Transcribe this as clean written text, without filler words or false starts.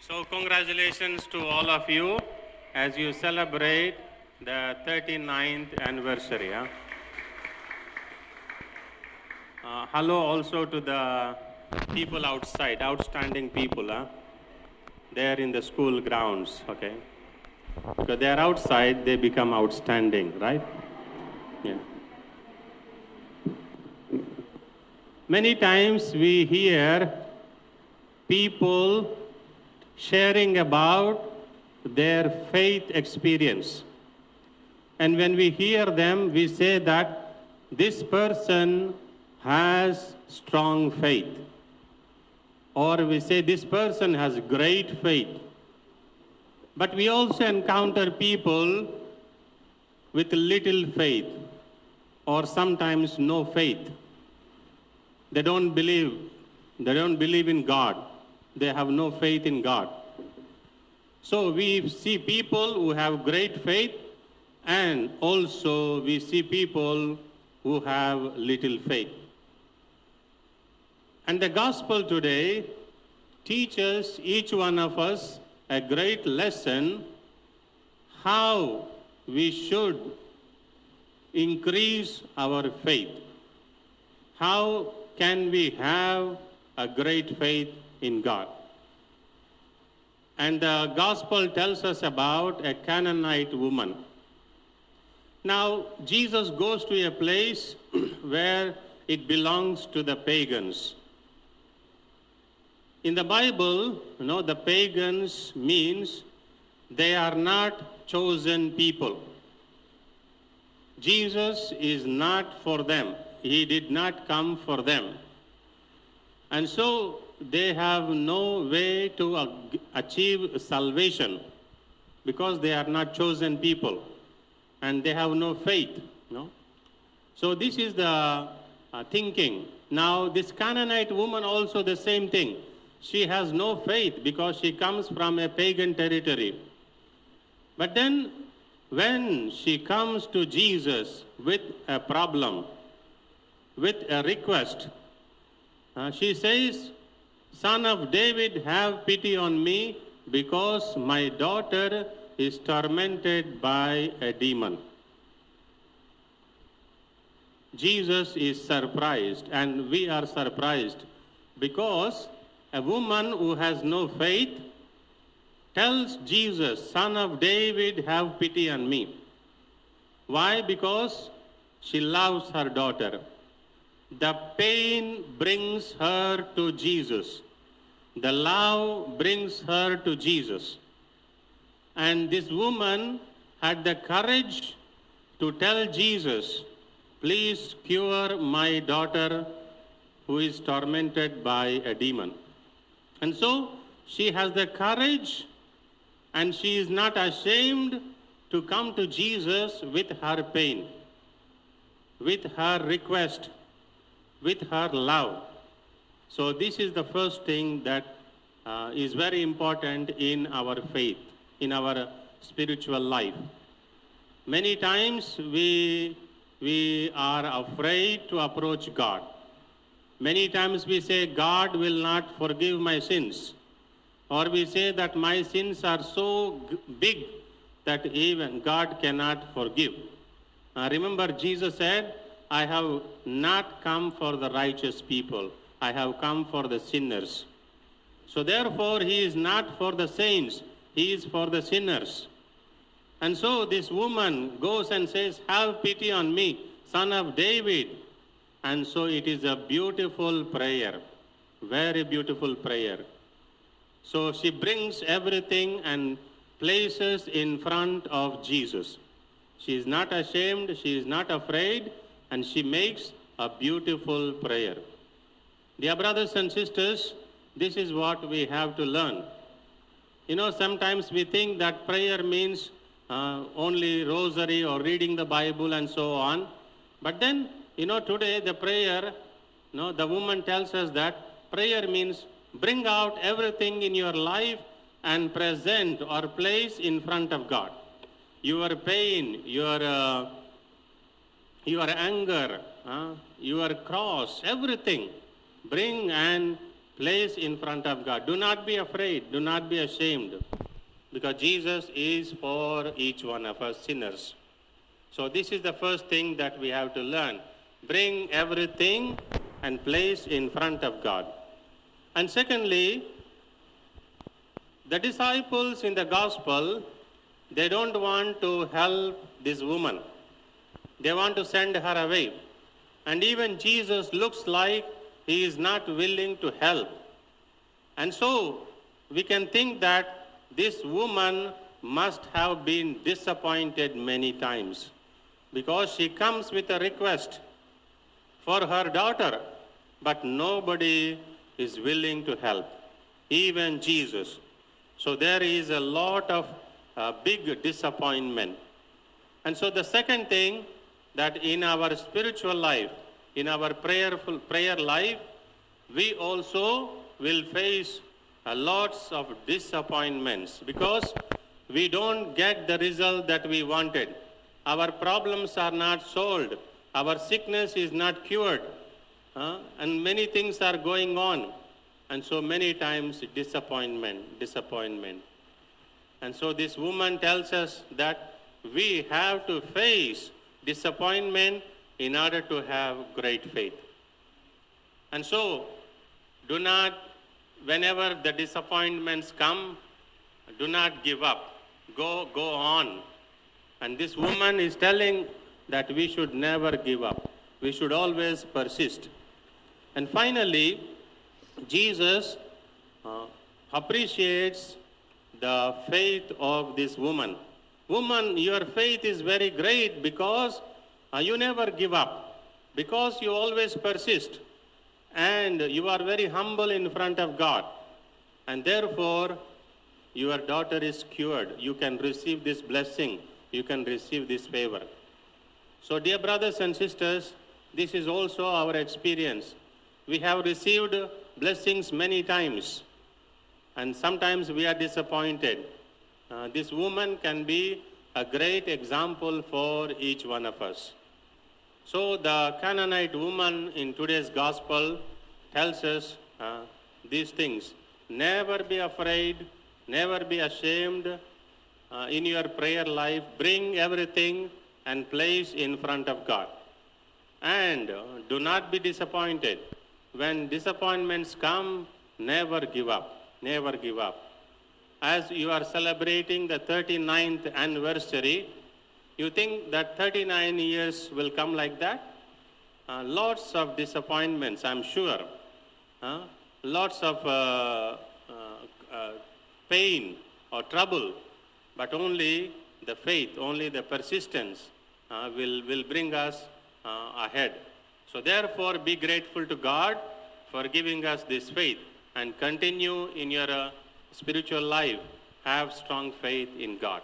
So congratulations to all of you as you celebrate the 39th anniversary. Hello also to the people outside, outstanding people. They are in the school grounds, okay? Because they are outside, they become outstanding, right? Yeah. Many times we hear people sharing about their faith experience. And when we hear them, we say that this person has strong faith. Or we say this person has great faith. But we also encounter people with little faith or sometimes no faith. They don't believe in God. They have no faith in God. So we see people who have great faith, and also we see people who have little faith. And the gospel today teaches each one of us a great lesson how we should increase our faith. How can we have a great faith in God? And the gospel tells us about a Canaanite woman. Now, Jesus goes to a place where it belongs to the pagans. In the Bible, the pagans means they are not chosen people. Jesus is not for them. He did not come for them. And so they have no way to achieve salvation because they are not chosen people and they have no faith. So this is the thinking. Now this Canaanite woman also the same thing. She has no faith because she comes from a pagan territory. But then when she comes to Jesus with a problem, with a request, she says, "Son of David, have pity on me because my daughter is tormented by a demon." Jesus is surprised, and we are surprised because a woman who has no faith tells Jesus, "Son of David, have pity on me." Why? Because she loves her daughter. The pain brings her to Jesus. The love brings her to Jesus. And this woman had the courage to tell Jesus, "Please cure my daughter who is tormented by a demon." And so she has the courage, and she is not ashamed to come to Jesus with her pain, with her request, with her love. So this is the first thing that is very important in our faith, in our spiritual life. Many times we are afraid to approach God. Many times we say, "God will not forgive my sins." Or we say that my sins are so big that even God cannot forgive. Remember, Jesus said, "I have not come for the righteous people. I have come for the sinners." So therefore, he is not for the saints. He is for the sinners. And so this woman goes and says, "Have pity on me, Son of David." And so it is a beautiful prayer, very beautiful prayer. So she brings everything and places in front of Jesus. She is not ashamed, she is not afraid, and she makes a beautiful prayer. Dear brothers and sisters, this is what we have to learn. Sometimes we think that prayer means only rosary or reading the Bible and so on. But then, today the prayer, the woman tells us that prayer means bring out everything in your life and present or place in front of God. Your pain, your anger, your cross, everything, bring and place in front of God. Do not be afraid, do not be ashamed, because Jesus is for each one of us sinners. So this is the first thing that we have to learn. Bring everything and place in front of God. And secondly, the disciples in the gospel, they don't want to help this woman. They want to send her away. And even Jesus looks like he is not willing to help. And so we can think that this woman must have been disappointed many times, because she comes with a request for her daughter, but nobody is willing to help, even Jesus. So there is a lot of big disappointment. And so the second thing, that in our spiritual life, in our prayer life, we also will face lots of disappointments, because we don't get the result that we wanted. Our problems are not solved. Our sickness is not cured. And many things are going on. And so many times disappointment. And so this woman tells us that we have to face disappointment in order to have great faith. And so do not, whenever the disappointments come, do not give up. Go on. And this woman is telling that we should never give up. We should always persist. And finally, Jesus appreciates the faith of this woman. Woman, your faith is very great because you never give up, because you always persist, and you are very humble in front of God. And therefore, your daughter is cured. You can receive this blessing. You can receive this favor. So, dear brothers and sisters, this is also our experience. We have received blessings many times, and sometimes we are disappointed. This woman can be a great example for each one of us. So the Canaanite woman in today's gospel tells us these things. Never be afraid, never be ashamed in your prayer life. Bring everything and place in front of God. And do not be disappointed. When disappointments come, never give up. Never give up. As you are celebrating the 39th anniversary, you think that 39 years will come like that? Lots of disappointments, I'm sure. Lots of pain or trouble. But only the faith, only the persistence will bring us ahead. So therefore, be grateful to God for giving us this faith, and continue in your spiritual life. Have strong faith in God.